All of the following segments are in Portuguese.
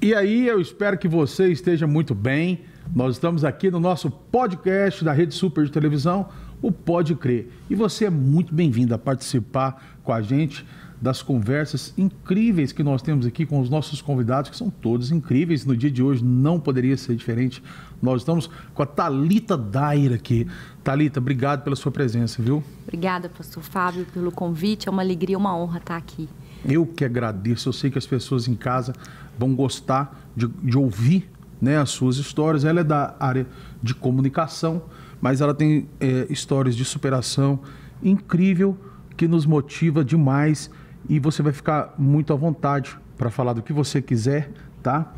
E aí, eu espero que você esteja muito bem. Nós estamos aqui no nosso podcast da Rede Super de Televisão, o Pode Crer. E você é muito bem-vindo a participar com a gente das conversas incríveis que nós temos aqui com os nossos convidados, que são todos incríveis. No dia de hoje não poderia ser diferente. Nós estamos com a Thalita Dair aqui. Thalita, obrigado pela sua presença, viu? Obrigada, pastor Fábio, pelo convite. É uma alegria, uma honra estar aqui. Eu que agradeço. Eu sei que as pessoas em casa vão gostar de ouvir, né, as suas histórias. Ela é da área de comunicação, mas ela tem histórias de superação incrível que nos motiva demais. E você vai ficar muito à vontade para falar do que você quiser, tá?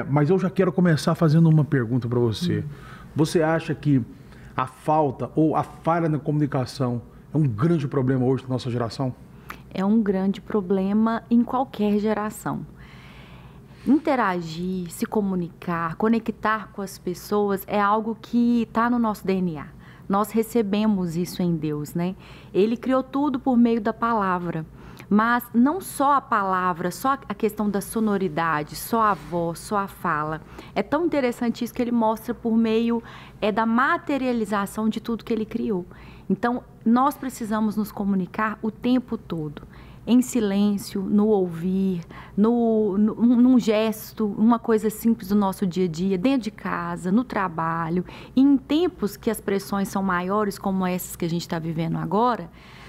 Mas eu já quero começar fazendo uma pergunta para você. Você acha que a falta ou a falha na comunicação é um grande problema hoje na nossa geração? É um grande problema em qualquer geração. Interagir, se comunicar, conectar com as pessoas é algo que está no nosso DNA. Nós recebemos isso em Deus, né? Ele criou tudo por meio da palavra. Mas não só a palavra, só a questão da sonoridade, só a voz, só a fala. É tão interessante isso que ele mostra por meio da materialização de tudo que ele criou. Então, nós precisamos nos comunicar o tempo todo, em silêncio, no ouvir, num gesto, uma coisa simples do nosso dia a dia, dentro de casa, no trabalho. E em tempos que as pressões são maiores, como essas que a gente está vivendo agora,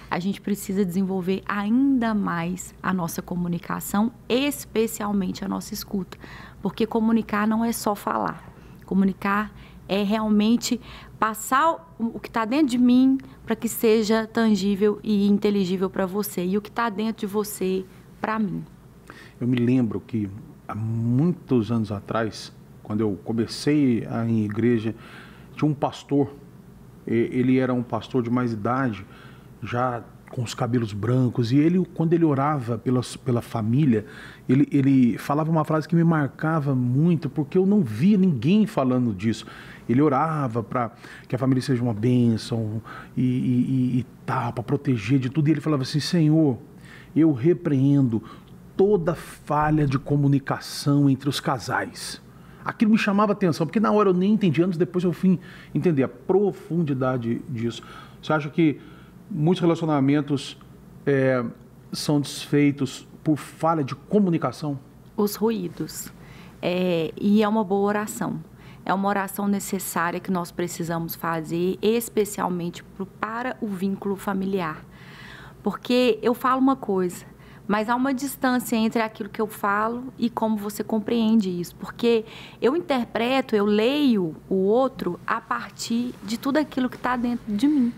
a gente precisa desenvolver ainda mais a nossa comunicação, especialmente a nossa escuta. Porque comunicar não é só falar. Comunicar é realmente passar o que está dentro de mim para que seja tangível e inteligível para você. E o que está dentro de você para mim. Eu me lembro que há muitos anos atrás, quando eu comecei a ir em igreja, tinha um pastor. Ele era um pastor de mais idade, já com os cabelos brancos, e ele, quando ele orava pela família, ele falava uma frase que me marcava muito, porque eu não via ninguém falando disso. Ele orava para que a família seja uma bênção e tal, para proteger de tudo, e ele falava assim: Senhor, eu repreendo toda falha de comunicação entre os casais. Aquilo me chamava atenção, porque na hora eu nem entendi, anos depois eu fui entender a profundidade disso. Você acha que muitos relacionamentos são desfeitos por falha de comunicação? Os ruídos. E é uma boa oração. É uma oração necessária que nós precisamos fazer, especialmente para o vínculo familiar. Porque eu falo uma coisa, mas há uma distância entre aquilo que eu falo e como você compreende isso. Porque eu interpreto, eu leio o outro a partir de tudo aquilo que está dentro de mim.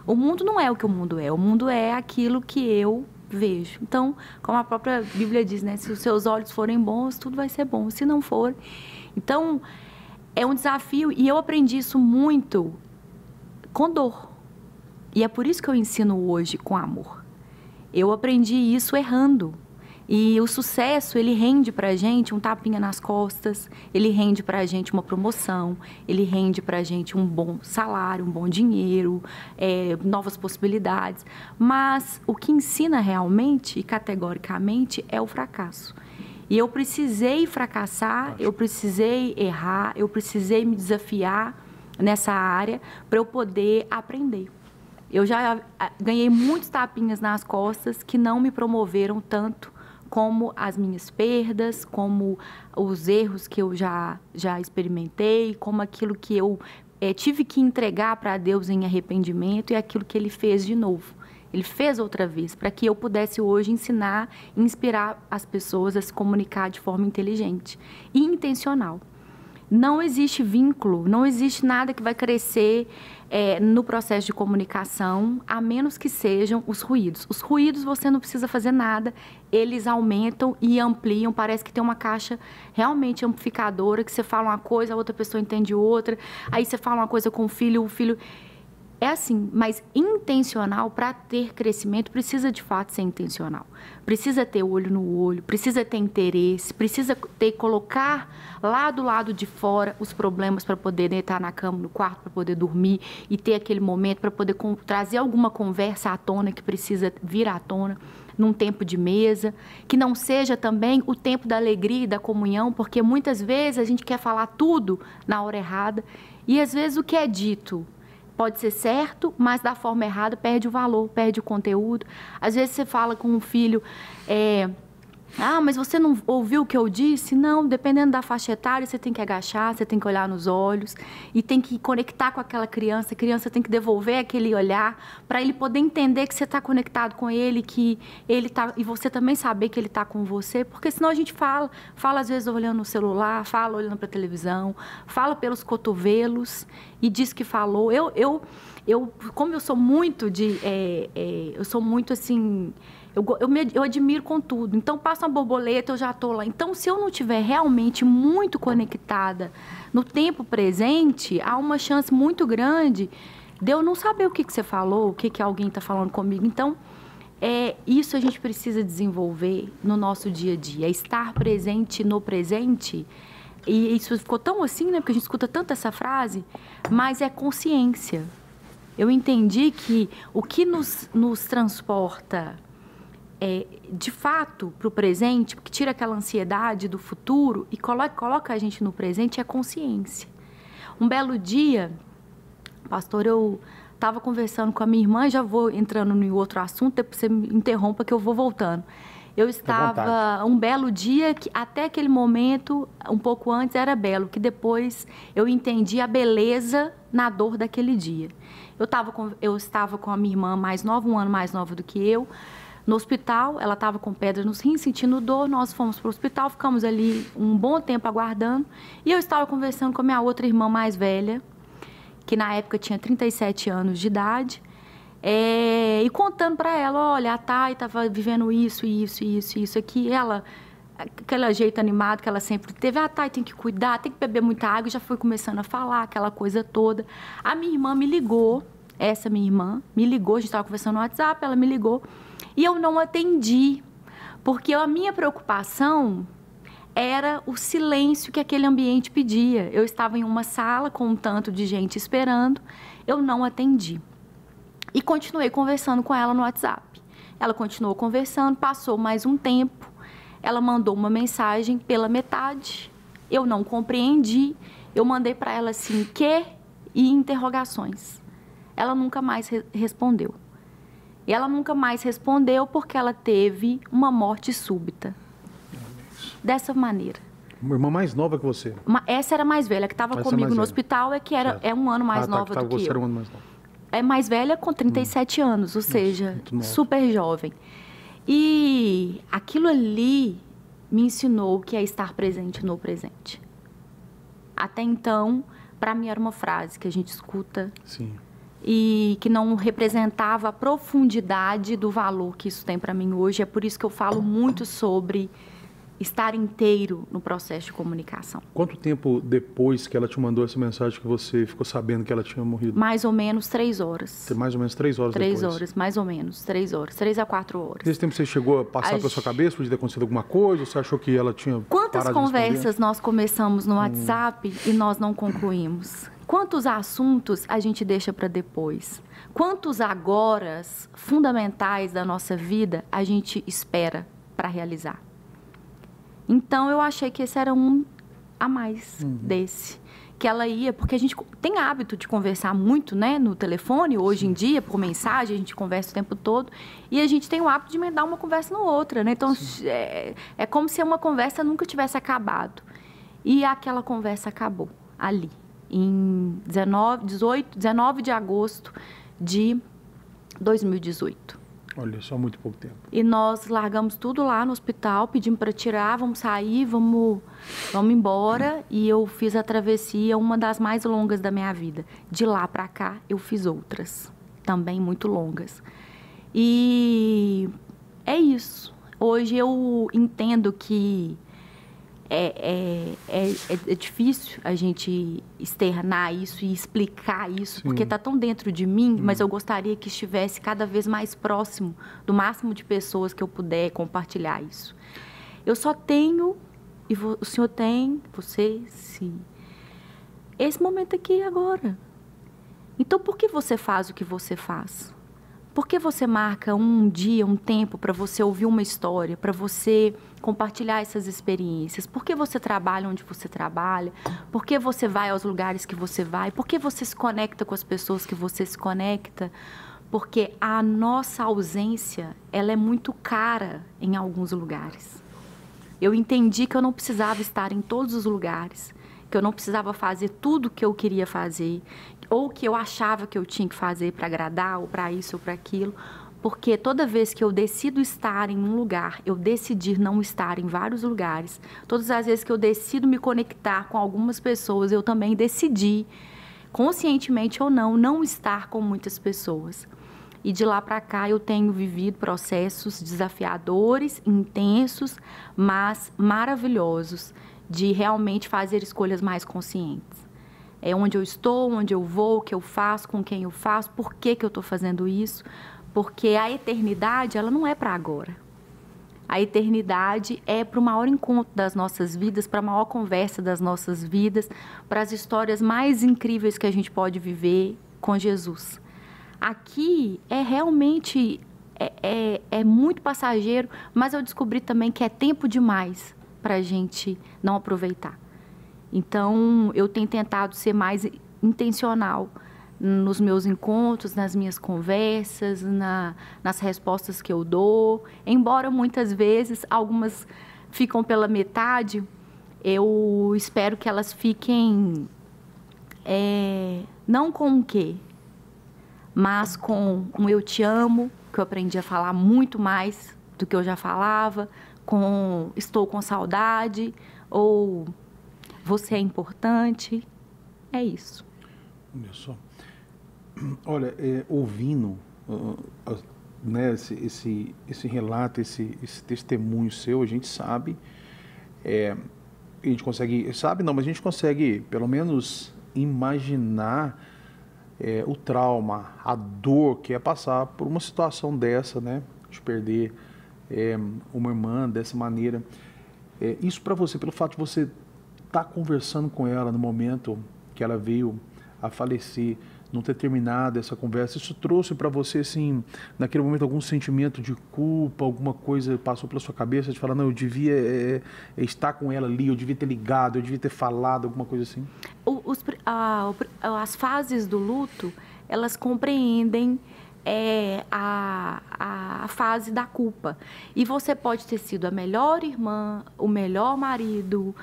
O mundo não é o que o mundo é aquilo que eu vejo. Então, como a própria Bíblia diz, né? Se os seus olhos forem bons, tudo vai ser bom. Se não for... Então, é um desafio e eu aprendi isso muito com dor. E é por isso que eu ensino hoje com amor. Eu aprendi isso errando. E o sucesso, ele rende pra gente um tapinha nas costas, ele rende pra gente uma promoção, ele rende pra gente um bom salário, um bom dinheiro, novas possibilidades. Mas o que ensina realmente e categoricamente é o fracasso. E eu precisei fracassar, eu precisei errar, eu precisei me desafiar nessa área para eu poder aprender. Eu já ganhei muitos tapinhas nas costas que não me promoveram tanto como as minhas perdas, como os erros que eu já experimentei, como aquilo que eu tive que entregar para Deus em arrependimento e aquilo que Ele fez de novo. Ele fez outra vez, para que eu pudesse hoje ensinar e inspirar as pessoas a se comunicar de forma inteligente e intencional. Não existe vínculo, não existe nada que vai crescer no processo de comunicação, a menos que sejam os ruídos. Os ruídos você não precisa fazer nada, eles aumentam e ampliam, parece que tem uma caixa realmente amplificadora, que você fala uma coisa, a outra pessoa entende outra, aí você fala uma coisa com o filho É assim, mas intencional, para ter crescimento, precisa de fato ser intencional. Precisa ter olho no olho, precisa ter interesse, precisa colocar lá do lado de fora os problemas para poder deitar na cama, no quarto, para poder dormir e ter aquele momento para poder trazer alguma conversa à tona que precisa vir à tona num tempo de mesa, que não seja também o tempo da alegria e da comunhão, porque muitas vezes a gente quer falar tudo na hora errada e às vezes o que é dito pode ser certo, mas da forma errada perde o valor, perde o conteúdo. Às vezes você fala com um filho, mas você não ouviu o que eu disse? Não, dependendo da faixa etária, você tem que agachar, você tem que olhar nos olhos e tem que conectar com aquela criança. A criança tem que devolver aquele olhar para ele poder entender que você está conectado com ele, que ele tá, e você também saber que ele está com você, porque senão a gente fala às vezes olhando no celular, fala olhando para a televisão, fala pelos cotovelos e diz que falou. Como eu sou muito eu sou muito assim... Eu admiro com tudo. Então, passa uma borboleta, eu já estou lá. Então, se eu não estiver realmente muito conectada no tempo presente, há uma chance muito grande de eu não saber o que você falou, o que alguém está falando comigo. Então, isso a gente precisa desenvolver no nosso dia a dia. Estar presente no presente. E isso ficou tão assim, né? Porque a gente escuta tanto essa frase, mas é consciência. Eu entendi que o que nos transporta... de fato, para o presente, porque tira aquela ansiedade do futuro e coloca a gente no presente, é consciência. Um belo dia, pastor, eu estava conversando com a minha irmã, já vou entrando em outro assunto, depois você me interrompa que eu vou voltando. Eu estava, um belo dia, que até aquele momento, um pouco antes, era belo, que depois eu entendi a beleza na dor daquele dia. Eu estava com a minha irmã mais nova, um ano mais nova do que eu, no hospital, ela estava com pedra nos rins, sentindo dor, nós fomos para o hospital, ficamos ali um bom tempo aguardando, e eu estava conversando com a minha outra irmã mais velha, que na época tinha 37 anos de idade, e contando para ela, olha, a Thay estava vivendo isso aqui, ela, aquele jeito animado que ela sempre teve, a Thay tem que cuidar, tem que beber muita água, e já foi começando a falar, aquela coisa toda. A minha irmã me ligou, essa minha irmã me ligou, a gente estava conversando no WhatsApp, ela me ligou, e eu não atendi, porque a minha preocupação era o silêncio que aquele ambiente pedia. Eu estava em uma sala com um tanto de gente esperando, eu não atendi. E continuei conversando com ela no WhatsApp. Ela continuou conversando, passou mais um tempo, ela mandou uma mensagem pela metade, eu não compreendi, eu mandei para ela assim, que? E interrogações. Ela nunca mais respondeu. E ela nunca mais respondeu porque ela teve uma morte súbita. Dessa maneira. Uma irmã mais nova que você? Essa era mais velha, que estava comigo no hospital, é um ano mais nova do que eu. Você era um ano mais nova. É mais velha com 37 anos, ou seja, super jovem. E aquilo ali me ensinou o que é estar presente no presente. Até então, para mim era uma frase que a gente escuta... Sim. E que não representava a profundidade do valor que isso tem para mim hoje. É por isso que eu falo muito sobre estar inteiro no processo de comunicação. Quanto tempo depois que ela te mandou essa mensagem que você ficou sabendo que ela tinha morrido? Mais ou menos 3 horas. Mais ou menos 3 horas depois? 3 horas, mais ou menos, 3 horas, 3 a 4 horas. Nesse tempo você chegou a passar pela sua cabeça, podia ter acontecido alguma coisa? Ou você achou que ela tinha Quantas conversas nós começamos no WhatsApp e nós não concluímos? Quantos assuntos a gente deixa para depois? Quantos agoras fundamentais da nossa vida a gente espera para realizar? Então, eu achei que esse era um a mais desse. Que ela ia, porque a gente tem hábito de conversar muito, né, no telefone, hoje em dia, por mensagem, a gente conversa o tempo todo, e a gente tem o hábito de emendar uma conversa na outra, né? Então, é como se uma conversa nunca tivesse acabado. E aquela conversa acabou ali, em 19 de agosto de 2018. Olha, só muito pouco tempo. E nós largamos tudo lá no hospital, pedimos para tirar, vamos sair, vamos embora. E eu fiz a travessia, uma das mais longas da minha vida. De lá para cá, eu fiz outras, também muito longas. E é isso. Hoje eu entendo que é difícil a gente externar isso e explicar isso, porque está tão dentro de mim, mas eu gostaria que estivesse cada vez mais próximo do máximo de pessoas que eu puder compartilhar isso. Eu só tenho, e o senhor tem, você, sim, esse momento aqui agora. Então, por que você faz o que você faz? Por que você marca um dia, um tempo para você ouvir uma história, para você compartilhar essas experiências? Por que você trabalha onde você trabalha? Por que você vai aos lugares que você vai? Por que você se conecta com as pessoas que você se conecta? Porque a nossa ausência, ela é muito cara em alguns lugares. Eu entendi que eu não precisava estar em todos os lugares, que eu não precisava fazer tudo o que eu queria fazer, ou que eu achava que eu tinha que fazer para agradar, ou para isso, ou para aquilo, porque toda vez que eu decido estar em um lugar, eu decidir não estar em vários lugares. Todas as vezes que eu decido me conectar com algumas pessoas, eu também decidi, conscientemente ou não, não estar com muitas pessoas. E de lá para cá eu tenho vivido processos desafiadores, intensos, mas maravilhosos, de realmente fazer escolhas mais conscientes. É onde eu estou, onde eu vou, o que eu faço, com quem eu faço, por que eu estou fazendo isso. Porque a eternidade, ela não é para agora. A eternidade é para o maior encontro das nossas vidas, para a maior conversa das nossas vidas, para as histórias mais incríveis que a gente pode viver com Jesus. Aqui é realmente, é muito passageiro, mas eu descobri também que é tempo demais para a gente não aproveitar. Então, eu tenho tentado ser mais intencional nos meus encontros, nas minhas conversas, nas respostas que eu dou. Embora muitas vezes algumas ficam pela metade, eu espero que elas fiquem não com o quê, mas com um eu te amo, que eu aprendi a falar muito mais do que eu já falava, com estou com saudade, ou você é importante. É isso. Olha só. Olha, ouvindo né, esse relato, esse testemunho seu, a gente sabe, a gente consegue, sabe não, mas a gente consegue pelo menos imaginar o trauma, a dor que é passar por uma situação dessa, né, de perder uma irmã dessa maneira. Isso para você, pelo fato de você estar conversando com ela no momento que ela veio a falecer, não ter terminado essa conversa, isso trouxe para você, assim, naquele momento, algum sentimento de culpa, alguma coisa passou pela sua cabeça de falar, não, eu devia estar com ela ali, eu devia ter ligado, eu devia ter falado, alguma coisa assim? As fases do luto, elas compreendem a fase da culpa. E você pode ter sido a melhor irmã, o melhor marido,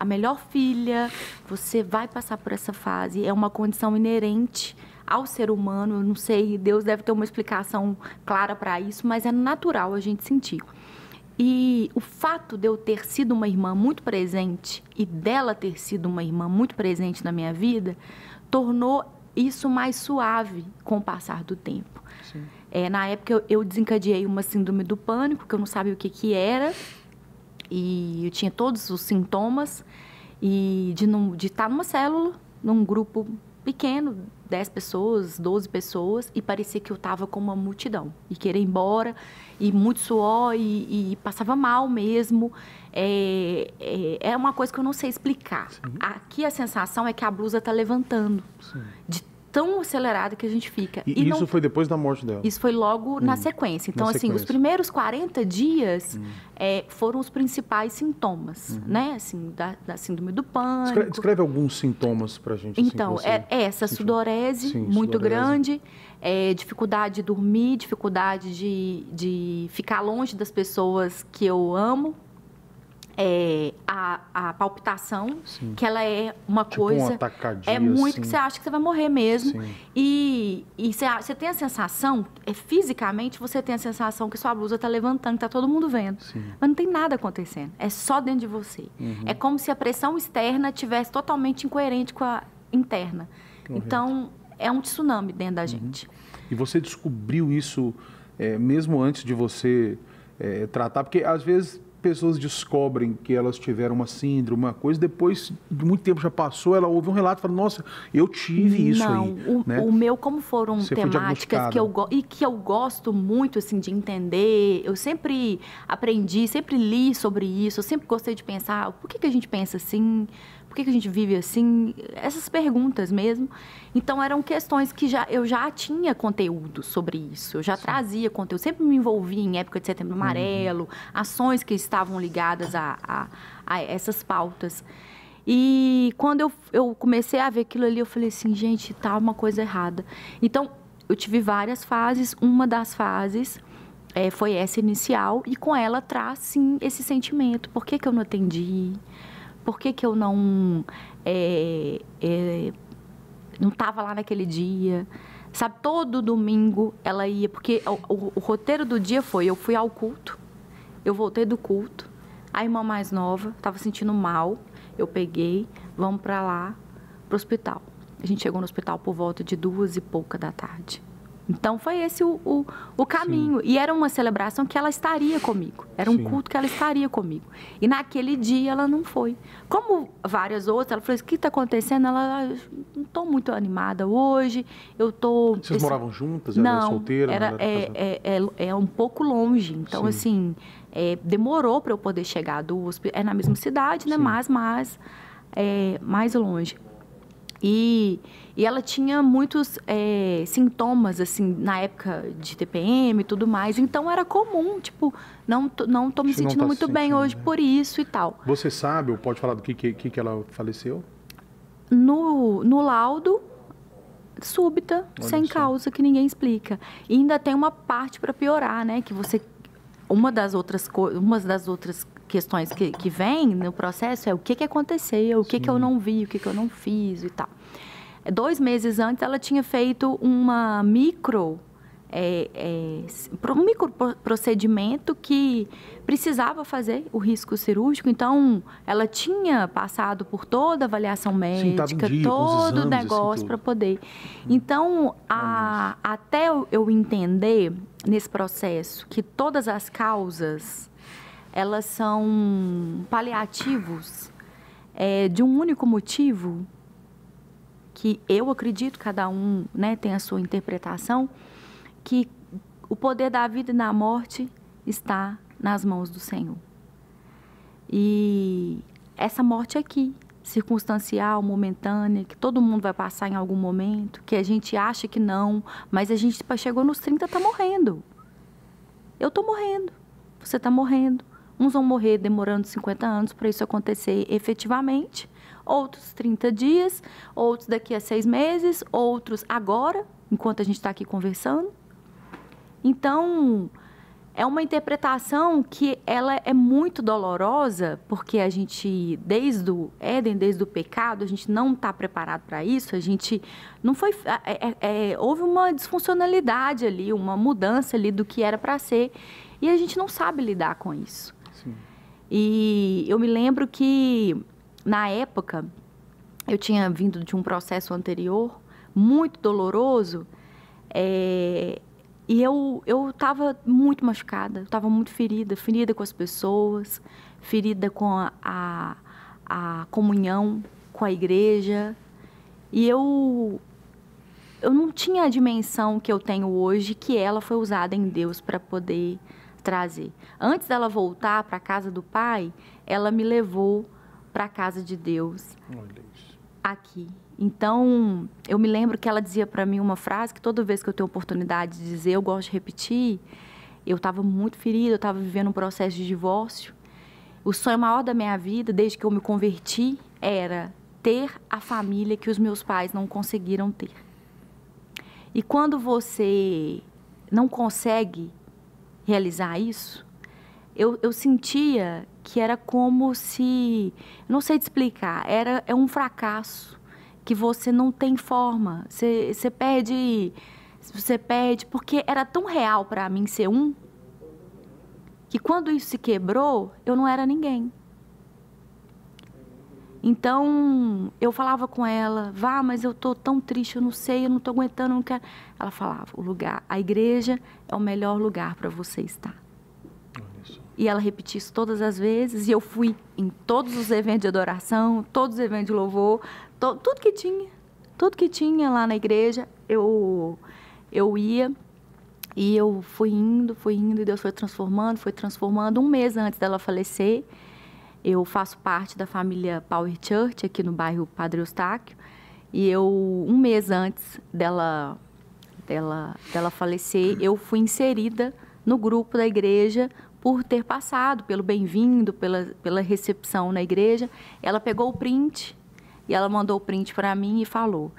a melhor filha. Você vai passar por essa fase. É uma condição inerente ao ser humano. Eu não sei, Deus deve ter uma explicação clara para isso, mas é natural a gente sentir. E o fato de eu ter sido uma irmã muito presente e dela ter sido uma irmã muito presente na minha vida, tornou isso mais suave com o passar do tempo. Na época, eu desencadeei uma síndrome do pânico, que eu não sabia o que era, e eu tinha todos os sintomas, e de estar numa célula, num grupo pequeno, 10 pessoas, 12 pessoas, e parecia que eu estava com uma multidão, e querer ir embora, e muito suor, e passava mal mesmo. É uma coisa que eu não sei explicar. Sim. Aqui a sensação é que a blusa está levantando, sim, de tão acelerada que a gente fica. E isso não foi depois da morte dela? Isso foi logo na sequência. Então, assim, os primeiros 40 dias foram os principais sintomas, né? Assim, da síndrome do pânico. Descreve alguns sintomas pra gente. Então, assim, essa sudorese muito grande, dificuldade de dormir, dificuldade de ficar longe das pessoas que eu amo. A palpitação, sim, que ela é uma tipo coisa... É muito assim, que você acha que você vai morrer mesmo. Sim. E você tem a sensação, fisicamente, você tem a sensação que sua blusa está levantando, está todo mundo vendo. Sim. Mas não tem nada acontecendo. É só dentro de você. Uhum. É como se a pressão externa estivesse totalmente incoerente com a interna. Correto. Então, é um tsunami dentro da gente. E você descobriu isso mesmo antes de você tratar? Porque, às vezes... pessoas descobrem que elas tiveram uma síndrome, uma coisa, depois de muito tempo já passou, ela ouve um relato e fala, nossa, eu tive isso aí. Não, o meu, como foram temáticas que eu gosto muito, assim, de entender, eu sempre aprendi, sempre li sobre isso, eu sempre gostei de pensar, por que a gente pensa assim? Por que a gente vive assim? Essas perguntas mesmo. Então, eram questões que eu já tinha conteúdo sobre isso. Eu já trazia conteúdo. Sempre me envolvia em época de Setembro Amarelo, ações que estavam ligadas a essas pautas. E quando eu comecei a ver aquilo ali, eu falei assim, gente, tá uma coisa errada. Então, eu tive várias fases. Uma das fases foi essa inicial. E com ela traz, sim, esse sentimento. Por que eu não atendi? Por que eu não estava lá naquele dia? Sabe, todo domingo ela ia, porque o roteiro do dia foi, eu fui ao culto, eu voltei do culto, a irmã mais nova estava sentindo mal, eu peguei, vamos para lá, para o hospital. A gente chegou no hospital por volta de 2 e pouca da tarde. Então, foi esse o caminho. Sim. E era uma celebração que ela estaria comigo. Era um culto que ela estaria comigo. E naquele dia ela não foi. Como várias outras, ela falou assim, o que está acontecendo? Ela, não estou muito animada hoje, eu estou... Vocês moravam juntas? Ela era solteira? É um pouco longe. Então, assim, demorou para eu poder chegar do hospital. É na mesma cidade, né? Mas mais longe. E ela tinha muitos sintomas, assim, na época de TPM e tudo mais. Então, era comum, tipo, não tô me sentindo muito bem hoje por isso e tal. Você sabe ou pode falar do que ela faleceu? No laudo, súbita, sem causa, que ninguém explica. E ainda tem uma parte para piorar, né? Que uma das outras questões que vem no processo é o que aconteceu, o que eu não vi, o que eu não fiz e tal. 2 meses antes, ela tinha feito um micro procedimento que precisava fazer o risco cirúrgico. Então, ela tinha passado por toda a avaliação médica, todo o negócio para poder. Então, até eu entender nesse processo que todas as causas elas são paliativos de um único motivo, que eu acredito, cada um, né, tem a sua interpretação, que o poder da vida e da morte está nas mãos do Senhor. E essa morte aqui, circunstancial, momentânea, que todo mundo vai passar em algum momento, que a gente acha que não, mas a gente chegou nos 30, está morrendo. Eu estou morrendo, você está morrendo. Uns vão morrer demorando 50 anos para isso acontecer efetivamente, outros 30 dias, outros daqui a 6 meses, outros agora, enquanto a gente está aqui conversando. Então, é uma interpretação que ela é muito dolorosa, porque a gente, desde o Éden, desde o pecado, a gente não está preparado para isso, a gente não foi... houve uma disfuncionalidade ali, uma mudança ali do que era para ser, e a gente não sabe lidar com isso. Sim. E eu me lembro que, na época, eu tinha vindo de um processo anterior, muito doloroso, e eu estava muito machucada, eu estava muito ferida com as pessoas, ferida com a comunhão com a igreja. E eu não tinha a dimensão que eu tenho hoje, que ela foi usada em Deus para poder trazer. Antes dela voltar para a casa do Pai, ela me levou para a casa de Deus, aqui. Então, eu me lembro que ela dizia para mim uma frase que toda vez que eu tenho oportunidade de dizer, eu gosto de repetir. Eu estava muito ferida, eu estava vivendo um processo de divórcio. O sonho maior da minha vida, desde que eu me converti, era ter a família que os meus pais não conseguiram ter. E quando você não consegue realizar isso, eu sentia que era como se... Não sei te explicar, é um fracasso, que você não tem forma, você perde, porque era tão real para mim ser que quando isso se quebrou, eu não era ninguém. Então, eu falava com ela, mas eu tô tão triste, eu não sei, eu não tô aguentando, eu não quero. Ela falava, a igreja é o melhor lugar para você estar. Olha só. E ela repetia isso todas as vezes. E eu fui em todos os eventos de adoração, todos os eventos de louvor, tudo que tinha lá na igreja, eu ia. E eu fui indo, e Deus foi transformando. Um mês antes dela falecer, eu faço parte da família Power Church, aqui no bairro Padre Eustáquio. E um mês antes dela falecer, eu fui inserida no grupo da igreja por ter passado pelo bem-vindo, pela recepção na igreja. Ela pegou o print e ela mandou o print para mim e falou: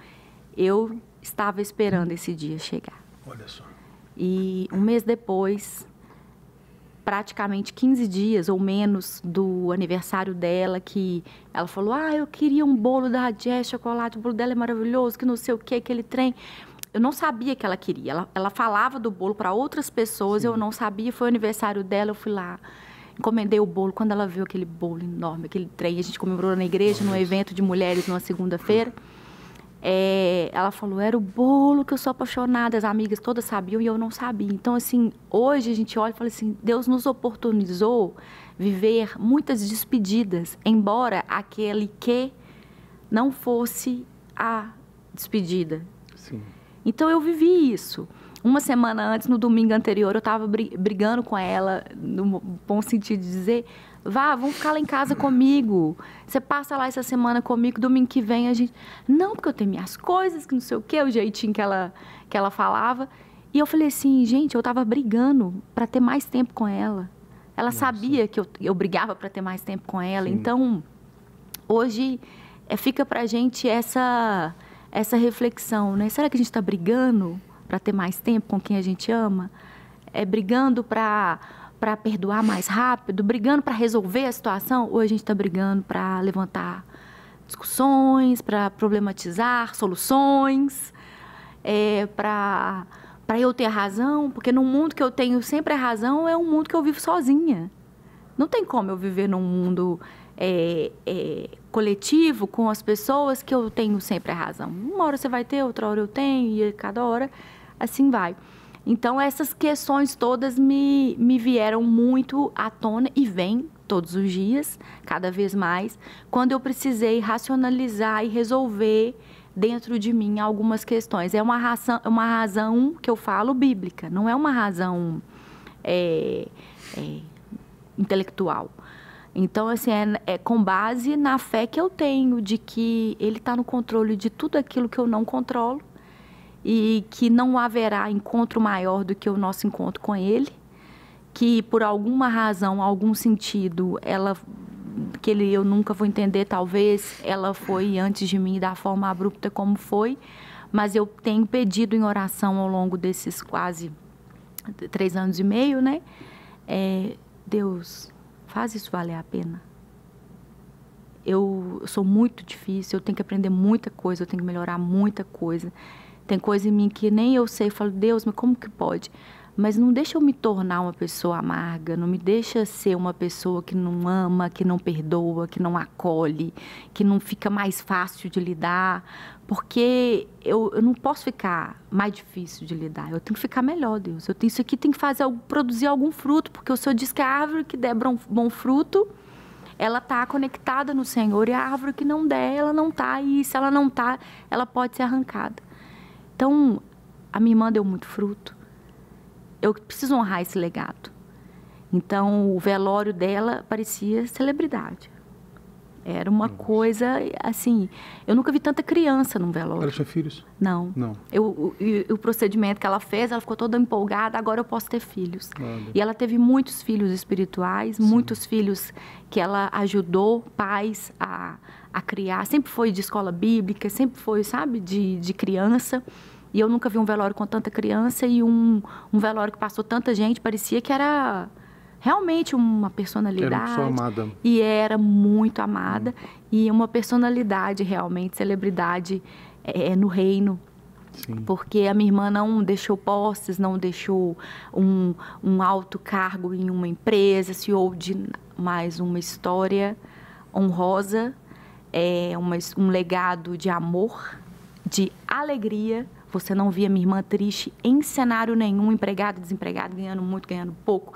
eu estava esperando esse dia chegar. Olha só. E um mês depois, praticamente 15 dias ou menos do aniversário dela, que ela falou: eu queria um bolo da Jazz Chocolate, o bolo dela é maravilhoso, que não sei o que, aquele trem. Eu não sabia que ela queria. Ela falava do bolo para outras pessoas, sim, eu não sabia. Foi o aniversário dela, eu fui lá, encomendei o bolo. Quando ela viu aquele bolo enorme, aquele trem, a gente comemorou na igreja, num evento de mulheres, numa segunda-feira. Ela falou: era o bolo que eu sou apaixonada. As amigas todas sabiam e eu não sabia. Então, assim, hoje a gente olha e fala assim: Deus nos oportunizou viver muitas despedidas, embora aquele que não fosse a despedida. Sim. Então, eu vivi isso. Uma semana antes, no domingo anterior, eu estava brigando com ela, no bom sentido de dizer: vamos ficar lá em casa comigo. Você passa lá essa semana comigo, domingo que vem a gente... Não, porque eu tenho minhas coisas, que não sei o quê, o jeitinho que ela falava. E eu falei assim: gente, eu estava brigando para ter mais tempo com ela. Ela sabia que eu brigava para ter mais tempo com ela. Sim. Então, hoje, fica para a gente essa reflexão, né? Será que a gente está brigando para ter mais tempo com quem a gente ama? Brigando para perdoar mais rápido? Brigando para resolver a situação? Ou a gente está brigando para levantar discussões, para problematizar soluções, para eu ter razão? Porque no mundo que eu tenho sempre a razão é um mundo que eu vivo sozinha. Não tem como eu viver num mundo coletivo com as pessoas que eu tenho sempre a razão. Uma hora você vai ter, outra hora eu tenho, e cada hora assim vai. Então, essas questões todas me vieram muito à tona e vêm todos os dias, cada vez mais, quando eu precisei racionalizar e resolver dentro de mim algumas questões. É uma razão que eu falo bíblica, não é uma razão intelectual. Então, assim, é com base na fé que eu tenho de que Ele está no controle de tudo aquilo que eu não controlo e que não haverá encontro maior do que o nosso encontro com Ele, que por alguma razão, algum sentido, eu nunca vou entender, talvez ela foi antes de mim da forma abrupta como foi, mas eu tenho pedido em oração ao longo desses quase 3 anos e meio, né? Deus, faz isso valer a pena. Eu sou muito difícil, eu tenho que aprender muita coisa, eu tenho que melhorar muita coisa. Tem coisa em mim que nem eu sei, eu falo: Deus, mas como que pode? Mas não deixa eu me tornar uma pessoa amarga, não me deixa ser uma pessoa que não ama, que não perdoa, que não acolhe, que não fica mais fácil de lidar, porque eu não posso ficar mais difícil de lidar, eu tenho que ficar melhor, Deus. Isso aqui tem que produzir algum fruto, porque o Senhor diz que a árvore que der bom fruto, ela está conectada no Senhor, e a árvore que não der, ela não está, e se ela não está, ela pode ser arrancada. Então, a minha irmã deu muito fruto. Eu preciso honrar esse legado. Então, o velório dela parecia celebridade. Era uma coisa, assim... Eu nunca vi tanta criança num velório. Ela tinha filhos? Não. O procedimento que ela fez, ela ficou toda empolgada: agora eu posso ter filhos. E ela teve muitos filhos espirituais, sim, muitos filhos que ela ajudou, pais a criar. Sempre foi de escola bíblica, sempre foi, sabe, de criança. E eu nunca vi um velório com tanta criança e um velório que passou tanta gente. Parecia que era realmente uma personalidade. Era uma pessoa amada. E era muito amada. E uma personalidade realmente, celebridade no reino. Sim. Porque a minha irmã não deixou posses, não deixou um alto cargo em uma empresa, CEO de mais uma história honrosa, um legado de amor, de alegria. Você não via minha irmã triste em cenário nenhum, empregada, desempregada, ganhando muito, ganhando pouco,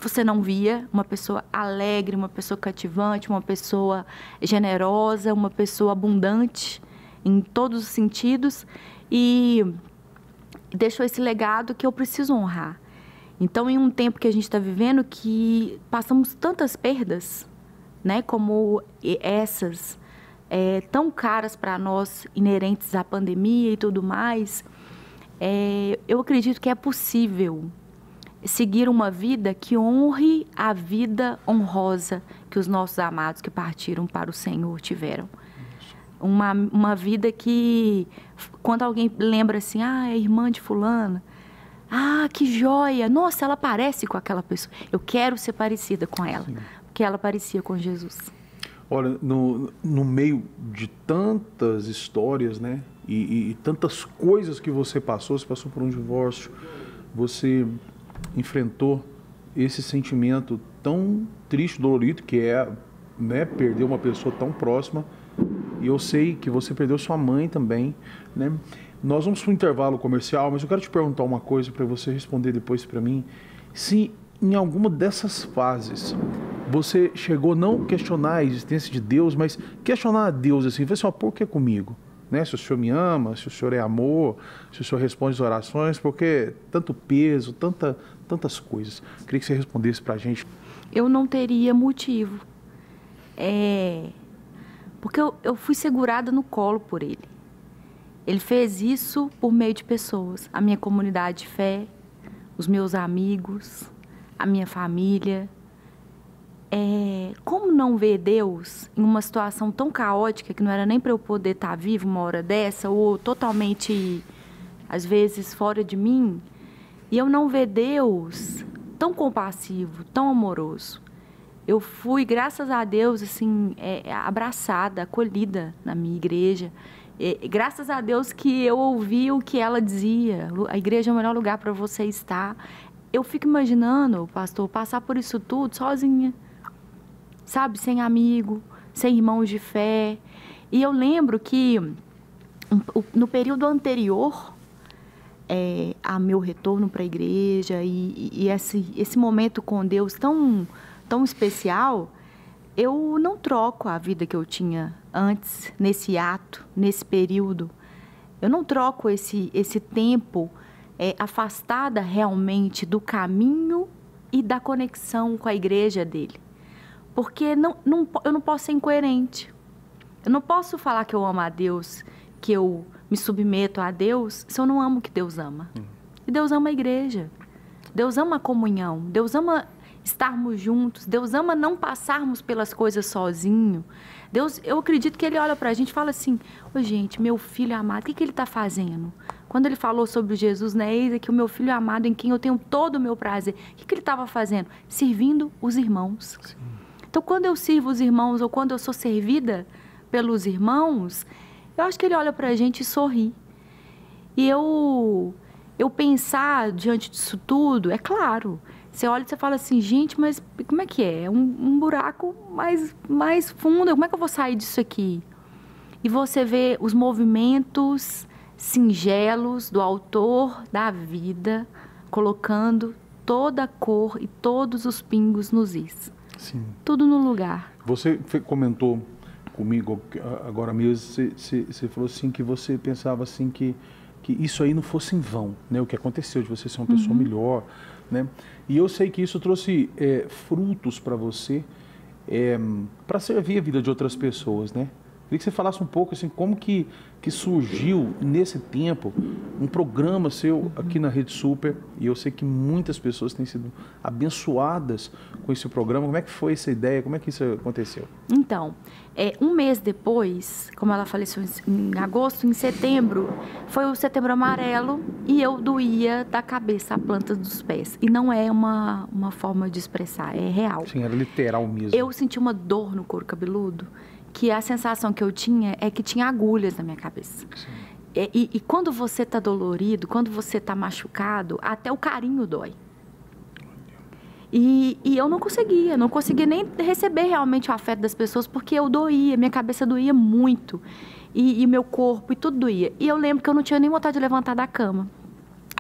você não via, uma pessoa alegre, uma pessoa cativante, uma pessoa generosa, uma pessoa abundante em todos os sentidos, e deixou esse legado que eu preciso honrar. Então, em um tempo que a gente está vivendo, que passamos tantas perdas, né, como essas, tão caras para nós, inerentes à pandemia e tudo mais, eu acredito que é possível seguir uma vida que honre a vida honrosa que os nossos amados que partiram para o Senhor tiveram. Uma vida que, quando alguém lembra assim, é irmã de fulana, que joia, nossa, ela parece com aquela pessoa. Eu quero ser parecida com ela, sim, porque ela parecia com Jesus. Olha, no meio de tantas histórias, né, e tantas coisas que você passou por um divórcio, você enfrentou esse sentimento tão triste, dolorido, que é, né, perder uma pessoa tão próxima. E eu sei que você perdeu sua mãe também, né? Nós vamos para um intervalo comercial, mas eu quero te perguntar uma coisa para você responder depois para mim. Se em alguma dessas fases você chegou não questionar a existência de Deus, mas questionar a Deus assim, ver assim, por que comigo? Né? Se o Senhor me ama, se o Senhor é amor, se o Senhor responde as orações, porque tanto peso, tantas coisas. Queria que você respondesse para a gente. Eu não teria motivo. Porque eu fui segurada no colo por ele. Ele fez isso por meio de pessoas. A minha comunidade de fé, os meus amigos, a minha família. Como não ver Deus em uma situação tão caótica que não era nem para eu poder estar vivo uma hora dessa, ou totalmente, às vezes, fora de mim, e eu não ver Deus tão compassivo, tão amoroso. Eu fui, graças a Deus, assim, abraçada, acolhida na minha igreja. Graças a Deus que eu ouvi o que ela dizia, a igreja é o melhor lugar para você estar. Eu fico imaginando, pastor, passar por isso tudo sozinha, sabe, sem amigo, sem irmãos de fé. E eu lembro que no período anterior a meu retorno para a igreja e esse momento com Deus tão especial, eu não troco a vida que eu tinha antes, nesse ato, nesse período. Eu não troco esse tempo afastada realmente do caminho e da conexão com a igreja dele. Porque eu não posso ser incoerente. Eu não posso falar que eu amo a Deus, que eu me submeto a Deus, se eu não amo o que Deus ama. E Deus ama a igreja. Deus ama a comunhão. Deus ama estarmos juntos. Deus ama não passarmos pelas coisas sozinho. Deus, eu acredito que Ele olha para a gente e fala assim, gente, meu filho amado, o que ele está fazendo? Quando Ele falou sobre Jesus, né, eis aqui o meu filho amado em quem eu tenho todo o meu prazer. O que ele estava fazendo? Servindo os irmãos. Sim. Então, quando eu sirvo os irmãos ou quando eu sou servida pelos irmãos, eu acho que Ele olha para a gente e sorri. E eu pensar diante disso tudo, é claro, você olha e você fala assim, gente, mas como é que é? Um buraco mais fundo, como é que eu vou sair disso aqui? E você vê os movimentos singelos do autor da vida, colocando toda a cor e todos os pingos nos is. Sim. Tudo no lugar. Você comentou comigo agora mesmo, você falou assim que você pensava assim que isso aí não fosse em vão, né? O que aconteceu de você ser uma pessoa melhor, né? E eu sei que isso trouxe frutos para você, para servir a vida de outras pessoas, né? Queria que você falasse um pouco assim, como que surgiu nesse tempo um programa seu aqui na Rede Super, e eu sei que muitas pessoas têm sido abençoadas com esse programa. Como é que foi essa ideia? Como é que isso aconteceu? Então, um mês depois, como ela faleceu em agosto, em setembro, foi o Setembro Amarelo e eu doía da cabeça à planta dos pés. E não é uma forma de expressar, é real. Sim, era literal mesmo. Eu senti uma dor no couro cabeludo, que a sensação que eu tinha é que tinha agulhas na minha cabeça. E quando você está dolorido, quando você está machucado, até o carinho dói. E eu não conseguia nem receber realmente o afeto das pessoas, porque eu doía, minha cabeça doía muito, e meu corpo, e tudo doía. E eu lembro que eu não tinha nem vontade de levantar da cama.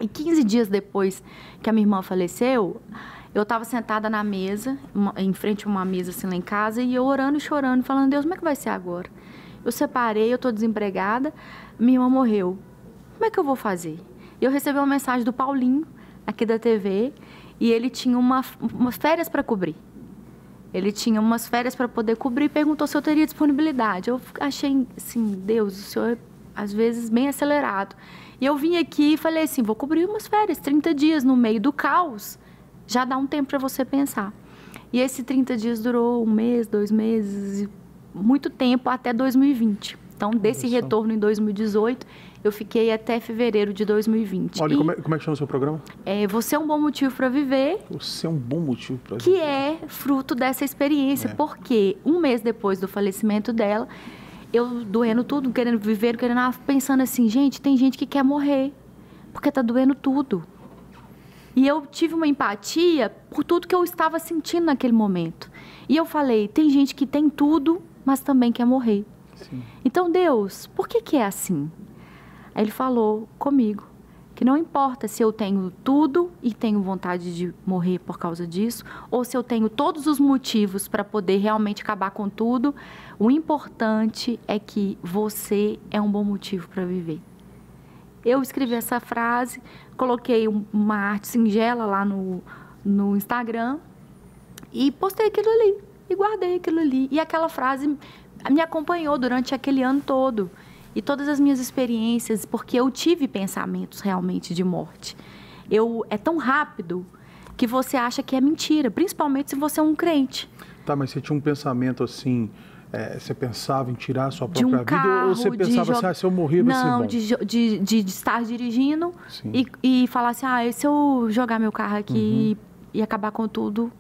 E 15 dias depois que a minha irmã faleceu, Eu estava sentada na mesa, em frente a uma mesa assim lá em casa, e eu orando e chorando, falando, Deus, como é que vai ser agora? Eu separei, eu estou desempregada, minha irmã morreu. Como é que eu vou fazer? Eu recebi uma mensagem do Paulinho, aqui da TV, e ele tinha umas férias para cobrir. Ele tinha umas férias para poder cobrir e perguntou se eu teria disponibilidade. Eu achei assim, Deus, o Senhor às vezes bem acelerado. E eu vim aqui e falei assim, vou cobrir umas férias, 30 dias no meio do caos, já dá um tempo para você pensar. E esse 30 dias durou 1 mês, 2 meses, muito tempo até 2020. Então, desse retorno em 2018, eu fiquei até fevereiro de 2020. Olha, como é que chama o seu programa? Você é um bom motivo para viver. Você é um bom motivo para viver. Que é fruto dessa experiência, porque 1 mês depois do falecimento dela, eu doendo tudo, querendo viver, pensando assim, gente, tem gente que quer morrer, porque tá doendo tudo. E eu tive uma empatia por tudo que eu estava sentindo naquele momento. E eu falei, tem gente que tem tudo, mas também quer morrer. Sim. Então, Deus, por que é assim? Aí ele falou comigo, que não importa se eu tenho tudo e tenho vontade de morrer por causa disso, ou se eu tenho todos os motivos para poder realmente acabar com tudo, o importante é que você é um bom motivo para viver. Eu escrevi essa frase, coloquei uma arte singela lá no Instagram e postei aquilo ali, e guardei aquilo ali. E aquela frase me acompanhou durante aquele ano todo. E todas as minhas experiências, porque eu tive pensamentos realmente de morte. É tão rápido que você acha que é mentira, principalmente se você é um crente. Tá, mas você tinha um pensamento assim, você pensava em tirar a sua própria vida, ou você pensava assim, se eu morrer vai ser bom? Não, de estar dirigindo e falar assim, se eu jogar meu carro aqui e acabar com tudo,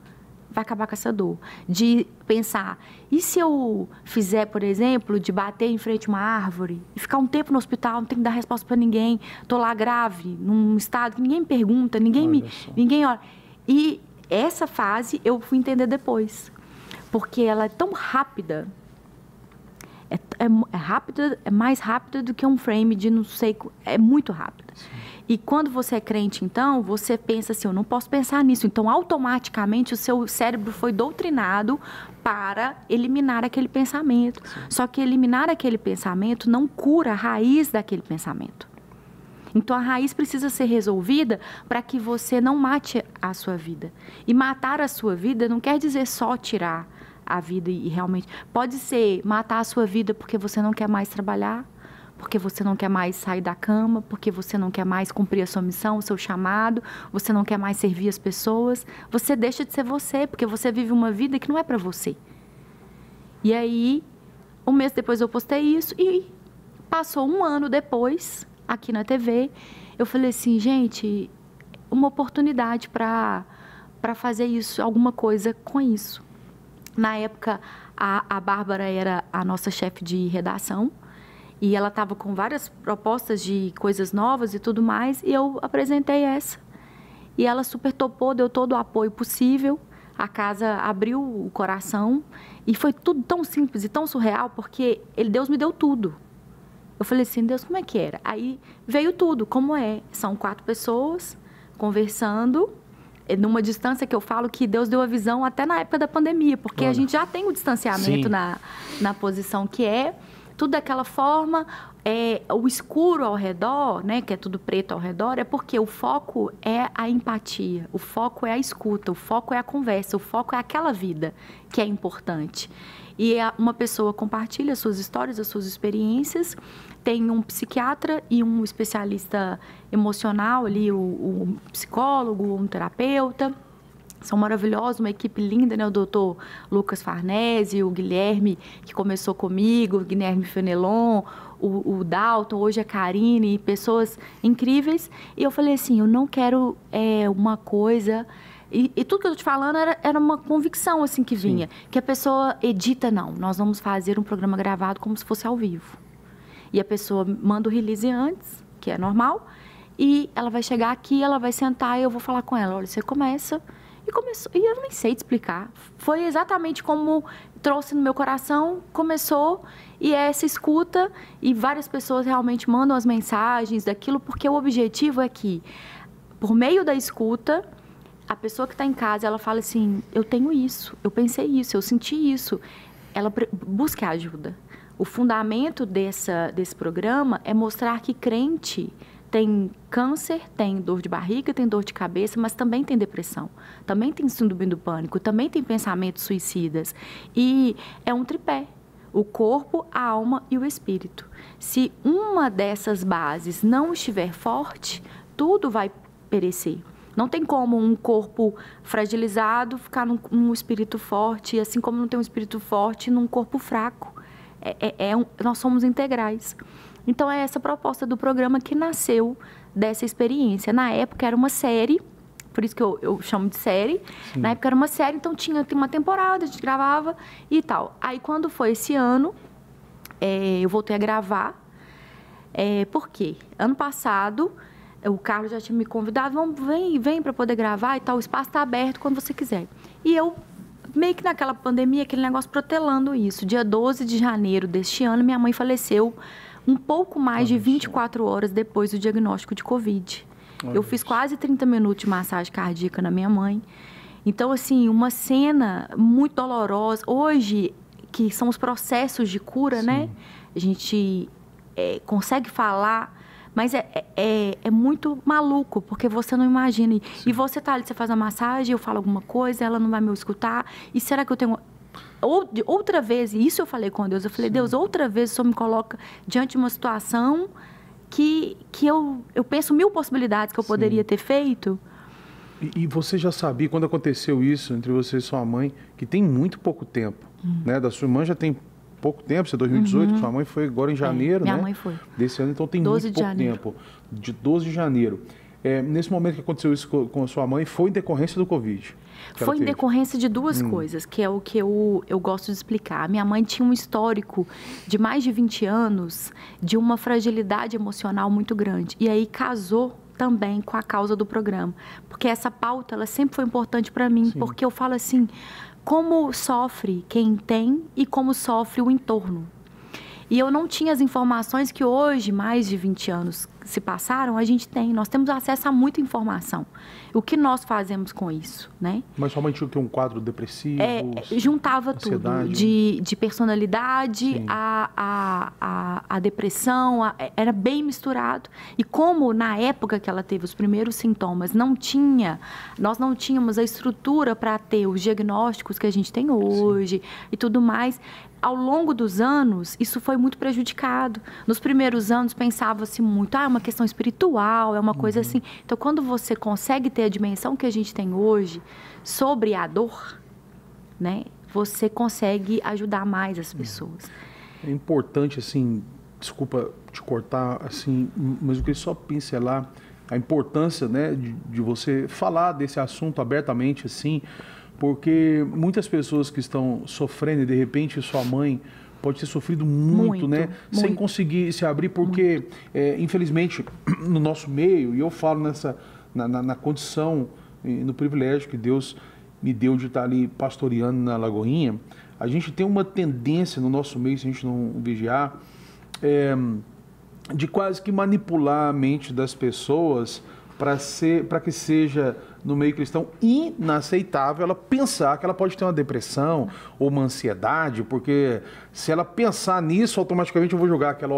vai acabar com essa dor. De pensar, e se eu fizer, por exemplo, de bater em frente a uma árvore e ficar um tempo no hospital, não tenho que dar resposta para ninguém, tô lá grave, num estado que ninguém me pergunta, ninguém olha. E essa fase eu fui entender depois, porque ela é tão rápida, é rápida, é mais rápida do que um frame de não sei, é muito rápida. Sim. E quando você é crente, então, você pensa assim, eu não posso pensar nisso. Então, automaticamente, o seu cérebro foi doutrinado para eliminar aquele pensamento. Sim. Só que eliminar aquele pensamento não cura a raiz daquele pensamento. Então, a raiz precisa ser resolvida para que você não mate a sua vida. E matar a sua vida não quer dizer só tirar a vida e realmente... Pode ser matar a sua vida porque você não quer mais trabalhar, porque você não quer mais sair da cama, porque você não quer mais cumprir a sua missão, o seu chamado, você não quer mais servir as pessoas. Você deixa de ser você, porque você vive uma vida que não é para você. E aí, 1 mês depois eu postei isso e passou 1 ano depois, aqui na TV, eu falei assim, gente, uma oportunidade para fazer isso, alguma coisa com isso. Na época, a Bárbara era a nossa chefe de redação e ela estava com várias propostas de coisas novas e tudo mais, e eu apresentei essa. E ela super topou, deu todo o apoio possível, a casa abriu o coração e foi tudo tão simples e tão surreal, porque Deus me deu tudo. Eu falei assim, Deus, como é que era? Aí veio tudo, como é. São 4 pessoas conversando, numa distância que eu falo que Deus deu a visão até na época da pandemia, porque a gente já tem o distanciamento na posição que é, tudo daquela forma, o escuro ao redor, né, que é tudo preto ao redor, é porque o foco é a empatia, o foco é a escuta, o foco é a conversa, o foco é aquela vida que é importante. E uma pessoa compartilha as suas histórias, as suas experiências, tem um psiquiatra e um especialista emocional ali, o psicólogo, um terapeuta. São maravilhosos, uma equipe linda, né? O doutor Lucas Farnese, o Guilherme, que começou comigo, o Guilherme Fenelon, o Dalton, hoje a Karine, pessoas incríveis. E eu falei assim, eu não quero uma coisa... E tudo que eu estou te falando era uma convicção assim que vinha. Sim. Que a pessoa edita, não. Nós vamos fazer um programa gravado como se fosse ao vivo. E a pessoa manda o release antes, que é normal, e ela vai chegar aqui, ela vai sentar e eu vou falar com ela. Olha, você começa... E começou, e eu nem sei te explicar. Foi exatamente como trouxe no meu coração, começou, e essa escuta, e várias pessoas realmente mandam as mensagens daquilo, porque o objetivo é que, por meio da escuta, a pessoa que está em casa, ela fala assim, eu tenho isso, eu pensei isso, eu senti isso. Ela busca ajuda. O fundamento desse programa é mostrar que crente tem câncer, tem dor de barriga, tem dor de cabeça, mas também tem depressão, também tem síndrome do pânico, também tem pensamentos suicidas. E é um tripé, o corpo, a alma e o espírito. Se uma dessas bases não estiver forte, tudo vai perecer. Não tem como um corpo fragilizado ficar num espírito forte, assim como não tem um espírito forte num corpo fraco. Nós somos integrais. Então, é essa proposta do programa que nasceu dessa experiência. Na época, era uma série, por isso que eu chamo de série. Sim. Na época, era uma série, então tinha uma temporada, a gente gravava e tal. Aí, quando foi esse ano, eu voltei a gravar. Por quê? Ano passado, o Carlos já tinha me convidado, vem para poder gravar e tal, o espaço está aberto quando você quiser. E eu, meio que naquela pandemia, aquele negócio protelando isso. Dia 12 de janeiro deste ano, minha mãe faleceu um pouco mais de 24 horas depois do diagnóstico de Covid. Eu fiz quase 30 minutos de massagem cardíaca na minha mãe. Então, assim, uma cena muito dolorosa. Hoje, que são os processos de cura, né? A gente consegue falar, mas é muito maluco, porque você não imagina. E você tá ali, você faz a massagem, eu falo alguma coisa, ela não vai me escutar. E será que eu tenho... Outra vez, e isso eu falei com Deus, eu falei, Deus, outra vez o Senhor me coloca diante de uma situação que eu penso 1000 possibilidades que eu poderia ter feito. E você já sabia, quando aconteceu isso entre você e sua mãe, que tem muito pouco tempo, né? Da sua irmã já tem pouco tempo, isso é 2018, sua mãe foi agora em janeiro, minha né? mãe foi. Desse ano, então tem muito pouco tempo. De 12 de janeiro. Nesse momento que aconteceu isso com a sua mãe, foi em decorrência do Covid? Foi em decorrência de duas coisas, que é o que eu gosto de explicar. Minha mãe tinha um histórico de mais de 20 anos de uma fragilidade emocional muito grande. E aí casou também com a causa do programa. Porque essa pauta, ela sempre foi importante para mim, porque eu falo assim, como sofre quem tem e como sofre o entorno. E eu não tinha as informações que hoje, mais de 20 anos se passaram, a gente tem. Nós temos acesso a muita informação. O que nós fazemos com isso, né? Mas sua mãe tinha um quadro depressivo? Juntava tudo. De personalidade, a depressão, era bem misturado. E como na época que ela teve os primeiros sintomas, nós não tínhamos a estrutura para ter os diagnósticos que a gente tem hoje e tudo mais. Ao longo dos anos, isso foi muito prejudicado. Nos primeiros anos, pensava-se muito, é uma questão espiritual, é uma coisa assim. Então, quando você consegue ter a dimensão que a gente tem hoje sobre a dor, né, você consegue ajudar mais as pessoas. É importante, assim, desculpa te cortar, assim, mas eu queria só pincelar a importância, né, de você falar desse assunto abertamente, assim, porque muitas pessoas que estão sofrendo e de repente sua mãe pode ter sofrido muito, né? Sem conseguir se abrir, porque infelizmente no nosso meio, e eu falo na condição, no privilégio que Deus me deu de estar ali pastoreando na Lagoinha, a gente tem uma tendência no nosso meio, se a gente não vigiar, de quase que manipular a mente das pessoas para que seja, no meio cristão, inaceitável ela pensar que ela pode ter uma depressão ou uma ansiedade, porque se ela pensar nisso, automaticamente eu vou julgar que ela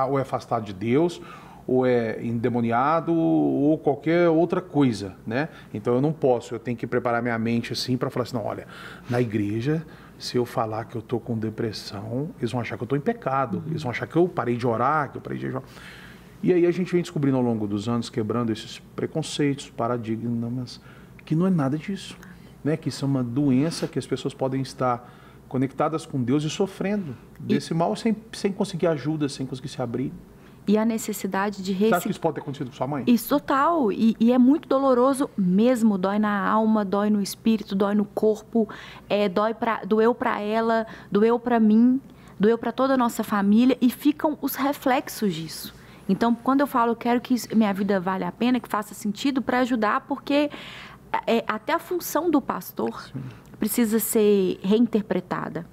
ou é afastado de Deus, ou é endemoniado, ou qualquer outra coisa, né? Então eu não posso, eu tenho que preparar minha mente assim para falar assim, não, olha, na igreja, se eu falar que eu estou com depressão, eles vão achar que eu estou em pecado, eles vão achar que eu parei de orar, que eu parei de jejuar. E aí a gente vem descobrindo ao longo dos anos, quebrando esses preconceitos, paradigmas, que não é nada disso, né? Que isso é uma doença que as pessoas podem estar conectadas com Deus e sofrendo desse mal sem conseguir ajuda, sem conseguir se abrir. E a necessidade de... Você acha que isso pode ter acontecido com sua mãe? Isso total, e é muito doloroso mesmo, dói na alma, dói no espírito, dói no corpo, doeu para ela, doeu para mim, doeu para toda a nossa família, e ficam os reflexos disso. Então, quando eu falo, eu quero que minha vida valha a pena, que faça sentido para ajudar, porque até a função do pastor precisa ser reinterpretada.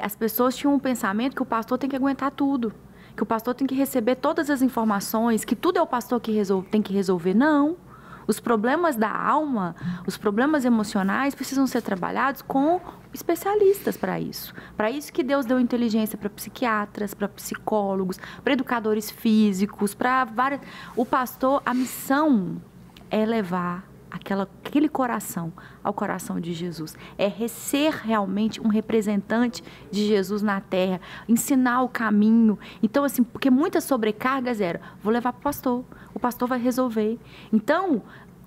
As pessoas tinham um pensamento que o pastor tem que aguentar tudo, que o pastor tem que receber todas as informações, que tudo é o pastor que tem que resolver. Não. Os problemas da alma, os problemas emocionais precisam ser trabalhados com especialistas para isso. Para isso que Deus deu inteligência para psiquiatras, para psicólogos, para educadores físicos, para várias... O pastor, a missão é levar aquele coração ao coração de Jesus. É ser realmente um representante de Jesus na terra, ensinar o caminho. Então, assim, porque muitas sobrecargas eram, vou levar para o pastor vai resolver. Então,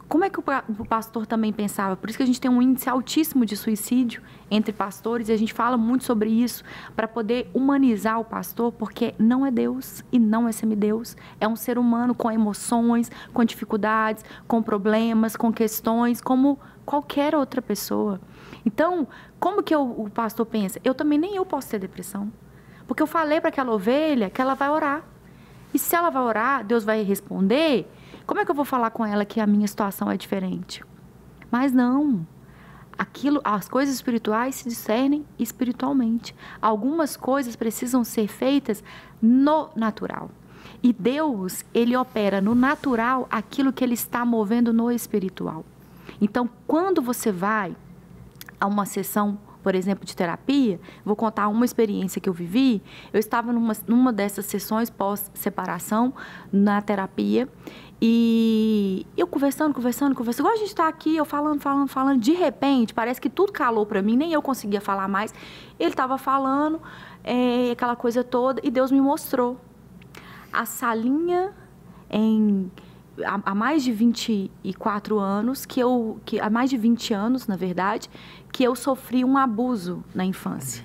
como é que o pastor também pensava? Por isso que a gente tem um índice altíssimo de suicídio entre pastores, e a gente fala muito sobre isso, para poder humanizar o pastor, porque não é Deus e não é semideus. É um ser humano com emoções, com dificuldades, com problemas, com questões, como qualquer outra pessoa. Então, como que o pastor pensa? Nem eu posso ter depressão. Porque eu falei para aquela ovelha que ela vai orar. E se ela vai orar, Deus vai responder. Como é que eu vou falar com ela que a minha situação é diferente? Mas não. As coisas espirituais se discernem espiritualmente. Algumas coisas precisam ser feitas no natural. E Deus, Ele opera no natural aquilo que Ele está movendo no espiritual. Então, quando você vai a uma sessão, por exemplo, de terapia, vou contar uma experiência que eu vivi. Eu estava numa dessas sessões pós-separação, na terapia, e eu conversando, igual a gente está aqui, eu falando, de repente, parece que tudo calou para mim, nem eu conseguia falar mais. Ele estava falando, aquela coisa toda, e Deus me mostrou a salinha há mais de 24 anos, há mais de 20 anos, na verdade, que eu sofri um abuso na infância.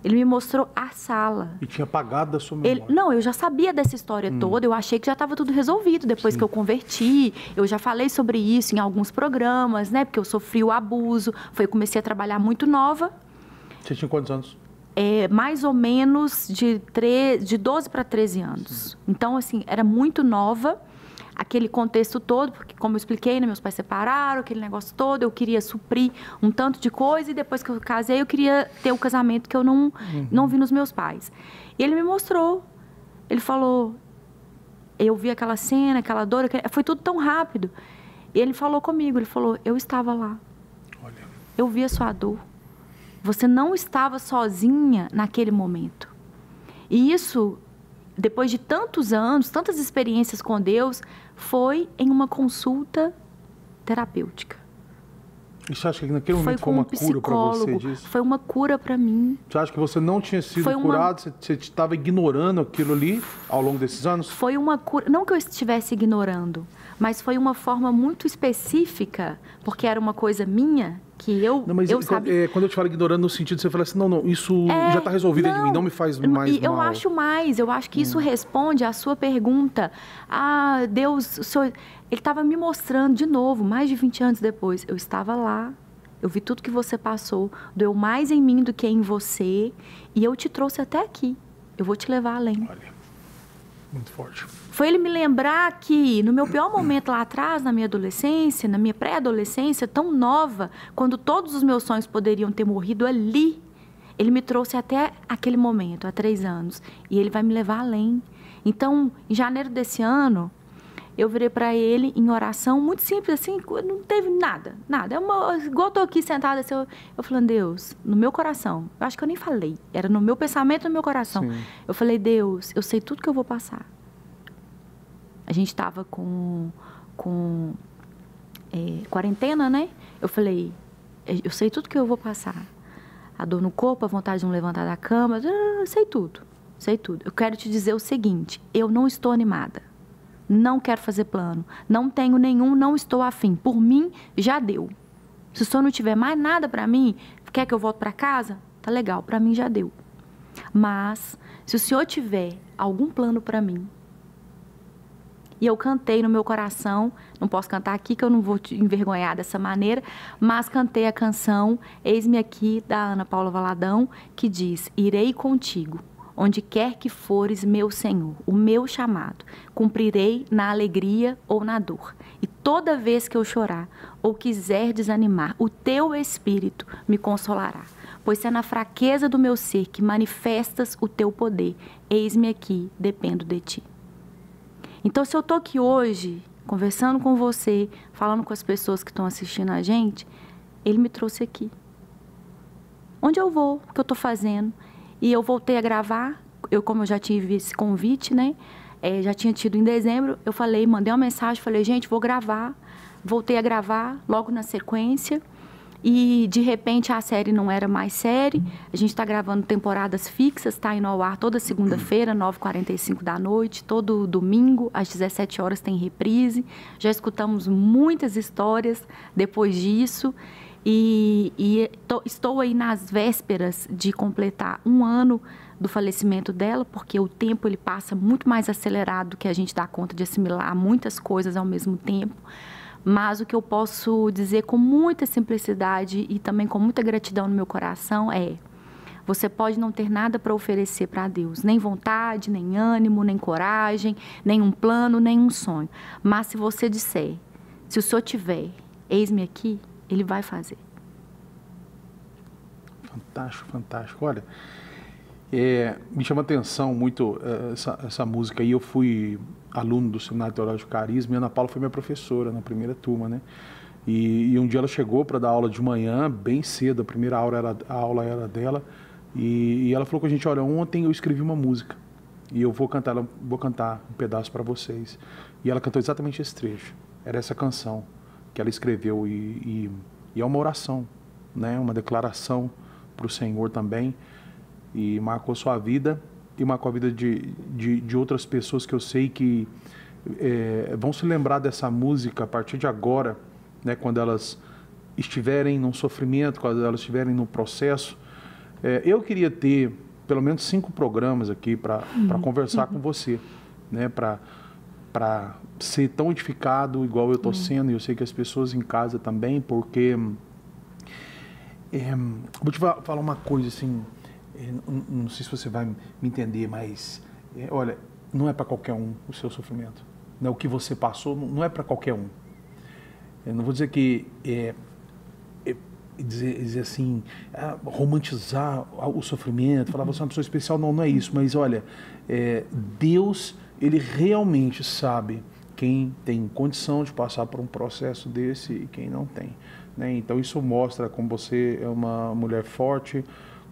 Ele me mostrou a sala. E tinha apagado da sua memória. Não, eu já sabia dessa história toda, eu achei que já estava tudo resolvido depois que eu converti. Eu já falei sobre isso em alguns programas, né? Porque eu sofri o abuso, eu comecei a trabalhar muito nova. Você tinha quantos anos? Mais ou menos de 12 para 13 anos. Sim. Então, assim, era muito nova. Aquele contexto todo, porque como eu expliquei, né, meus pais separaram, aquele negócio todo, eu queria suprir um tanto de coisa, e depois que eu casei, eu queria ter o casamento que eu não vi nos meus pais. E ele me mostrou, ele falou, eu vi aquela cena, aquela dor, foi tudo tão rápido. E ele falou comigo, ele falou, eu estava lá. Olha. Eu vi a sua dor. Você não estava sozinha naquele momento. E isso, depois de tantos anos, tantas experiências com Deus, foi em uma consulta terapêutica. E você acha que naquele momento foi uma cura para você disso? Foi uma cura para mim. Você acha que você não tinha sido curado, você estava ignorando aquilo ali ao longo desses anos? Foi uma cura, não que eu estivesse ignorando, mas foi uma forma muito específica, porque era uma coisa minha, que eu sabia. Quando eu te falo ignorando no sentido, você fala assim, não, isso já está resolvido em mim, não me faz mais mal. Eu acho que isso responde à sua pergunta. Deus, ele estava me mostrando de novo, mais de 20 anos depois, eu estava lá, eu vi tudo que você passou, doeu mais em mim do que em você, e eu te trouxe até aqui, eu vou te levar além. Olha, muito forte. Foi ele me lembrar que no meu pior momento lá atrás, na minha adolescência, na minha pré-adolescência, tão nova, quando todos os meus sonhos poderiam ter morrido ali, ele me trouxe até aquele momento, há 3 anos, e ele vai me levar além. Então, em janeiro desse ano, eu virei para ele em oração, muito simples, assim, não teve nada. Igual eu estou aqui sentada, assim, eu falando, Deus, no meu coração, eu acho que eu nem falei, era no meu pensamento, no meu coração. Sim. Eu falei, Deus, eu sei tudo que eu vou passar. A gente estava com quarentena, né? Eu falei, eu sei tudo que eu vou passar. A dor no corpo, a vontade de não levantar da cama, sei tudo. Eu quero te dizer o seguinte, eu não estou animada. Não quero fazer plano. Não tenho nenhum, não estou afim. Por mim, já deu. Se o senhor não tiver mais nada para mim, quer que eu volte para casa? Tá legal, para mim já deu. Mas, se o senhor tiver algum plano para mim, e eu cantei no meu coração, não posso cantar aqui que eu não vou te envergonhar dessa maneira, mas cantei a canção Eis-me Aqui, da Ana Paula Valadão, que diz, irei contigo, onde quer que fores, meu Senhor, o meu chamado, cumprirei na alegria ou na dor. E toda vez que eu chorar ou quiser desanimar, o teu Espírito me consolará. Pois é na fraqueza do meu ser que manifestas o teu poder. Eis-me aqui, dependo de ti. Então, se eu estou aqui hoje, conversando com você, falando com as pessoas que estão assistindo a gente, ele me trouxe aqui. Onde eu vou? O que eu estou fazendo? E eu voltei a gravar, como eu já tive esse convite, né? Já tinha tido em dezembro, eu falei, mandei uma mensagem, falei, gente, vou gravar. Voltei a gravar logo na sequência. E, de repente, a série não era mais série. A gente está gravando temporadas fixas, está indo ao ar toda segunda-feira, 9h45 da noite. Todo domingo, às 17 horas, tem reprise. Já escutamos muitas histórias depois disso. Estou aí nas vésperas de completar 1 ano do falecimento dela, porque o tempo ele passa muito mais acelerado do que a gente dá conta de assimilar muitas coisas ao mesmo tempo. Mas o que eu posso dizer com muita simplicidade e também com muita gratidão no meu coração é: você pode não ter nada para oferecer para Deus, nem vontade, nem ânimo, nem coragem, nem um plano, nem um sonho. Mas se você disser, se o Senhor tiver, eis-me aqui, Ele vai fazer. Fantástico, fantástico. Olha, me chama a atenção muito essa música aí. Eu fui aluno do Seminário Teológico Carisma e a Ana Paula foi minha professora na primeira turma, né? E um dia ela chegou para dar aula de manhã, bem cedo, a primeira aula era dela, e ela falou com a gente, olha, ontem eu escrevi uma música e eu vou cantar um pedaço para vocês. E ela cantou exatamente esse trecho, era essa canção que ela escreveu e é uma oração, né? Uma declaração para o Senhor também, e marcou sua vida e marcou a vida de outras pessoas que eu sei que vão se lembrar dessa música a partir de agora, né, quando elas estiverem num sofrimento, quando elas estiverem no processo. Eu queria ter pelo menos 5 programas aqui para conversar com você, né, para ser tão edificado igual eu estou sendo, e eu sei que as pessoas em casa também, porque vou te falar uma coisa assim, não sei se você vai me entender, mas olha, não é para qualquer um o seu sofrimento, né? O que você passou não é para qualquer um. Eu não vou dizer que dizer assim, romantizar o sofrimento, falar você é uma pessoa especial, não é isso, mas olha, Deus, Ele realmente sabe quem tem condição de passar por um processo desse e quem não tem, né? Então isso mostra como você é uma mulher forte,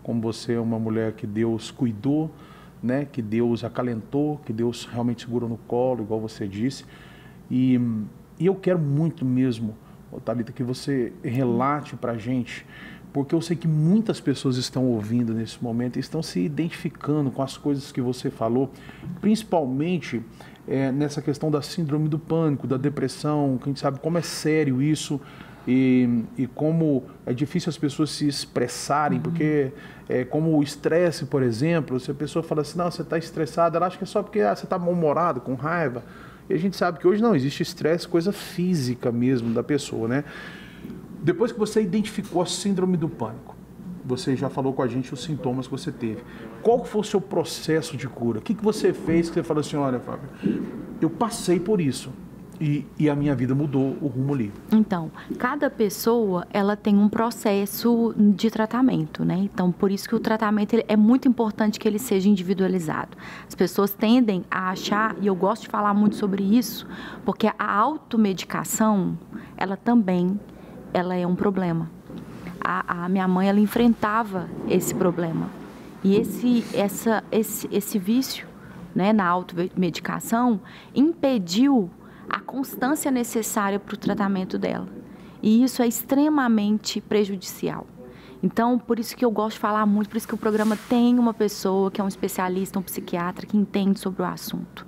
como você é uma mulher que Deus cuidou, né? Que Deus acalentou, que Deus realmente segurou no colo, igual você disse. E eu quero muito mesmo, Thalita, que você relate para a gente, porque eu sei que muitas pessoas estão ouvindo nesse momento e estão se identificando com as coisas que você falou, principalmente nessa questão da síndrome do pânico, da depressão, que a gente sabe como é sério isso. E como é difícil as pessoas se expressarem, porque como o estresse, por exemplo, se a pessoa fala assim, não, você está estressada, ela acha que é só porque você está mal-humorado, com raiva, e a gente sabe que hoje não, existe estresse, coisa física mesmo da pessoa, né? Depois que você identificou a síndrome do pânico, você já falou com a gente os sintomas que você teve, qual foi o seu processo de cura? O que você fez que você falou assim, olha, Fábio, eu passei por isso, e a minha vida mudou o rumo ali. Então, cada pessoa, ela tem um processo de tratamento, né? Então, por isso que o tratamento é muito importante que ele seja individualizado. As pessoas tendem a achar, e eu gosto de falar muito sobre isso, porque a automedicação, ela também é um problema. A minha mãe, ela enfrentava esse problema. E esse vício, né, na automedicação impediu a constância necessária para o tratamento dela. E isso é extremamente prejudicial. Então, por isso que eu gosto de falar muito, por isso que o programa tem uma pessoa que é um especialista, um psiquiatra, que entende sobre o assunto.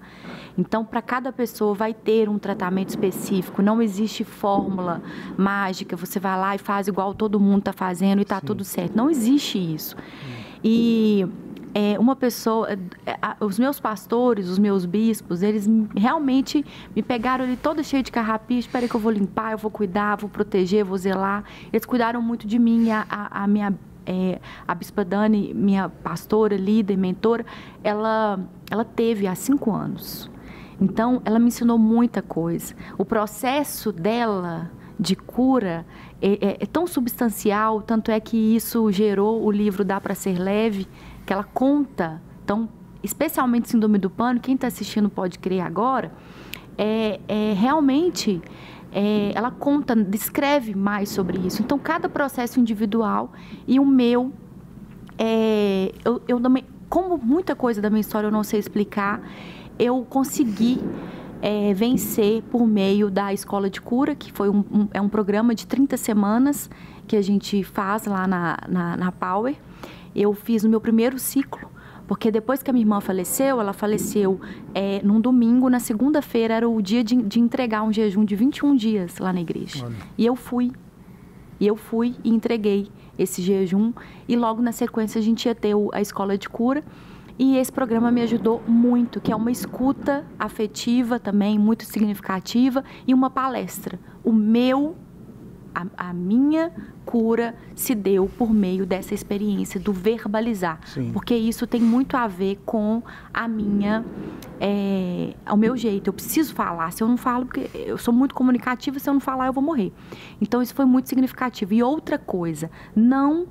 Então, para cada pessoa vai ter um tratamento específico, não existe fórmula mágica, você vai lá e faz igual todo mundo está fazendo e está tudo certo. Não existe isso. E uma pessoa, os meus pastores, os meus bispos, eles realmente me pegaram ali toda cheia de carrapicho, espera que eu vou limpar, eu vou cuidar, vou proteger, vou zelar. Eles cuidaram muito de mim, a Bispa Dani, minha pastora, líder, mentora, ela teve há 5 anos. Então, ela me ensinou muita coisa. O processo dela de cura é tão substancial, tanto é que isso gerou o livro Dá Pra Ser Leve, que ela conta, então, especialmente síndrome do pânico, quem está assistindo pode crer agora, realmente, ela conta, descreve mais sobre isso. Então, cada processo individual e o meu, eu também, como muita coisa da minha história eu não sei explicar, eu consegui vencer por meio da Escola de Cura, que foi um programa de 30 semanas que a gente faz lá na Power. Eu fiz o meu primeiro ciclo, porque depois que a minha irmã faleceu, ela faleceu num domingo, na segunda-feira era o dia de entregar um jejum de 21 dias lá na igreja. Olha. E eu fui e entreguei esse jejum, e logo na sequência a gente ia ter a Escola de Cura. E esse programa me ajudou muito, que é uma escuta afetiva também, muito significativa, e uma palestra. A minha cura se deu por meio dessa experiência do verbalizar. Sim. Porque isso tem muito a ver com o meu jeito. Eu preciso falar. Se eu não falo, porque eu sou muito comunicativa, se eu não falar eu vou morrer. Então isso foi muito significativo. E outra coisa, não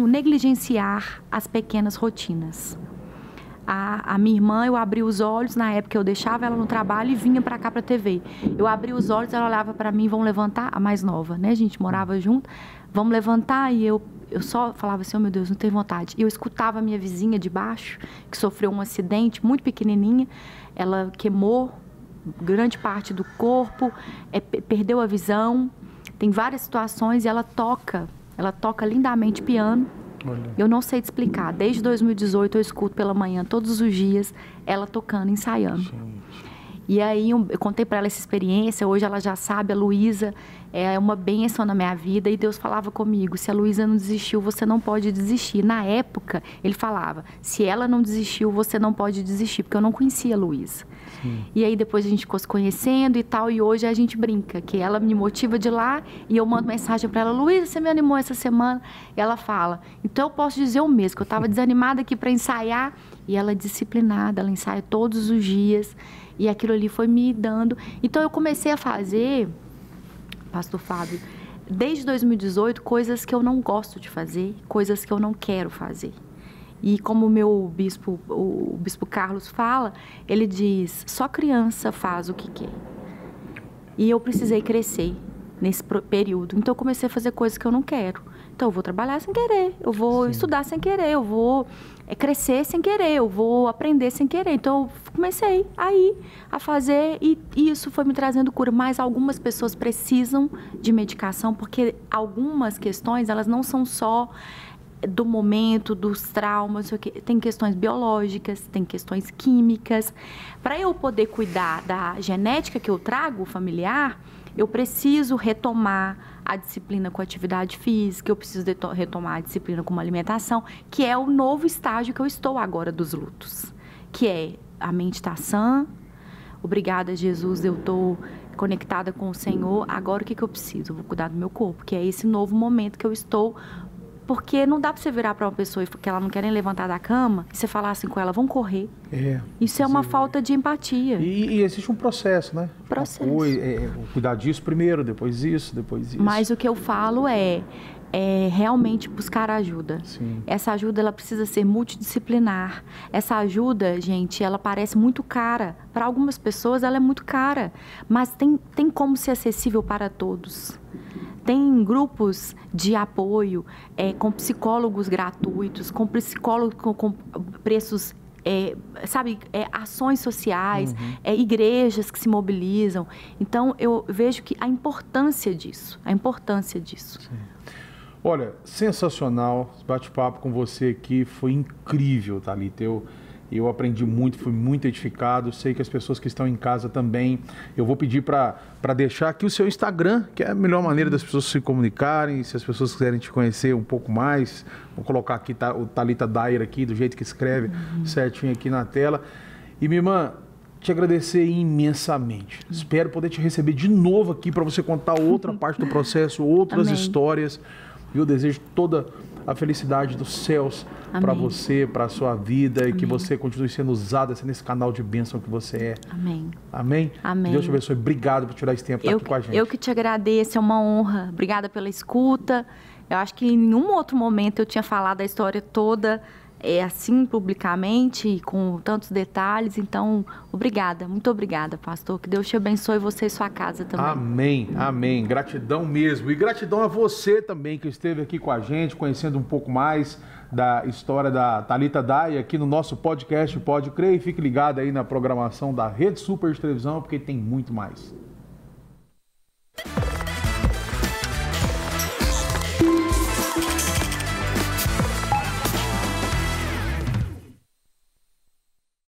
negligenciar as pequenas rotinas. A minha irmã, eu abri os olhos, na época eu deixava ela no trabalho e vinha para cá para a TV. Eu abri os olhos, ela olhava para mim, vamos levantar, a mais nova, né? A gente morava junto, vamos levantar, e eu só falava assim, oh meu Deus, não tenho vontade. E eu escutava a minha vizinha de baixo, que sofreu um acidente muito pequenininha, ela queimou grande parte do corpo, perdeu a visão, tem várias situações, e ela toca lindamente piano. Olha. Eu não sei te explicar. Desde 2018 eu escuto pela manhã, todos os dias, ela tocando, ensaiando. Gente. E aí eu contei para ela essa experiência. Hoje ela já sabe, a Luísa é uma bênção na minha vida. E Deus falava comigo, se a Luísa não desistiu, você não pode desistir. Na época, ele falava, se ela não desistiu, você não pode desistir. Porque eu não conhecia a Luísa. E aí depois a gente ficou se conhecendo e tal. E hoje a gente brinca, que ela me motiva de lá. E eu mando mensagem para ela, Luísa, você me animou essa semana? E ela fala, então eu posso dizer o mesmo, que eu estava desanimada aqui para ensaiar. E ela é disciplinada, ela ensaia todos os dias. E aquilo ali foi me dando. Então eu comecei a fazer, Pastor Fábio, desde 2018, coisas que eu não gosto de fazer, coisas que eu não quero fazer. E como o bispo Carlos fala, ele diz, só criança faz o que quer. E eu precisei crescer nesse período. Então eu comecei a fazer coisas que eu não quero. Então eu vou trabalhar sem querer, eu vou estudar sem querer, eu vou crescer sem querer, eu vou aprender sem querer. Então eu comecei a fazer e isso foi me trazendo cura. Mas algumas pessoas precisam de medicação, porque algumas questões, elas não são só do momento, dos traumas, tem questões biológicas, tem questões químicas. Para eu poder cuidar da genética que eu trago, familiar, eu preciso retomar a disciplina com atividade física, eu preciso retomar a disciplina com uma alimentação, que é o novo estágio que eu estou agora dos lutos, que é a mente está sã, obrigada Jesus, eu estou conectada com o Senhor, agora o que eu preciso? Eu vou cuidar do meu corpo, que é esse novo momento que eu estou. Porque não dá para você virar para uma pessoa e que ela não quer nem levantar da cama e você falar assim com ela, vamos correr. Isso é uma falta de empatia. E existe um processo, né? Processo. Cuidar disso primeiro, depois isso. Mas o que eu falo é realmente buscar ajuda. Sim. Essa ajuda, ela precisa ser multidisciplinar. Essa ajuda, gente, ela parece muito cara. Para algumas pessoas, ela é muito cara. Mas tem como ser acessível para todos. Tem grupos de apoio com psicólogos gratuitos, com psicólogos com preços, ações sociais, igrejas que se mobilizam. Então, eu vejo que a importância disso. Sim. Olha, sensacional, esse bate-papo com você aqui foi incrível, Thalita. Eu aprendi muito, fui muito edificado, sei que as pessoas que estão em casa também. Eu vou pedir para deixar aqui o seu Instagram, que é a melhor maneira das pessoas se comunicarem, se as pessoas quiserem te conhecer um pouco mais. Vou colocar aqui o Thalita Dayer aqui, do jeito que escreve, certinho aqui na tela. E minha irmã, te agradecer imensamente. Espero poder te receber de novo aqui para você contar outra parte do processo, outras histórias. E eu desejo toda a felicidade dos céus para você, para a sua vida, e que você continue sendo usada nesse canal de bênção que você é. Amém. Amém? Amém. Deus te abençoe. Obrigado por tirar esse tempo aqui com a gente. Eu que te agradeço, é uma honra. Obrigada pela escuta. Eu acho que em nenhum outro momento eu tinha falado a história toda assim publicamente e com tantos detalhes. Então, obrigada, muito obrigada, pastor. Que Deus te abençoe, você e sua casa também. Amém, amém. Gratidão mesmo. E gratidão a você também que esteve aqui com a gente, conhecendo um pouco mais da história da Thalita Dai aqui no nosso podcast Pode Crer. E fique ligado aí na programação da Rede Super de Televisão, porque tem muito mais.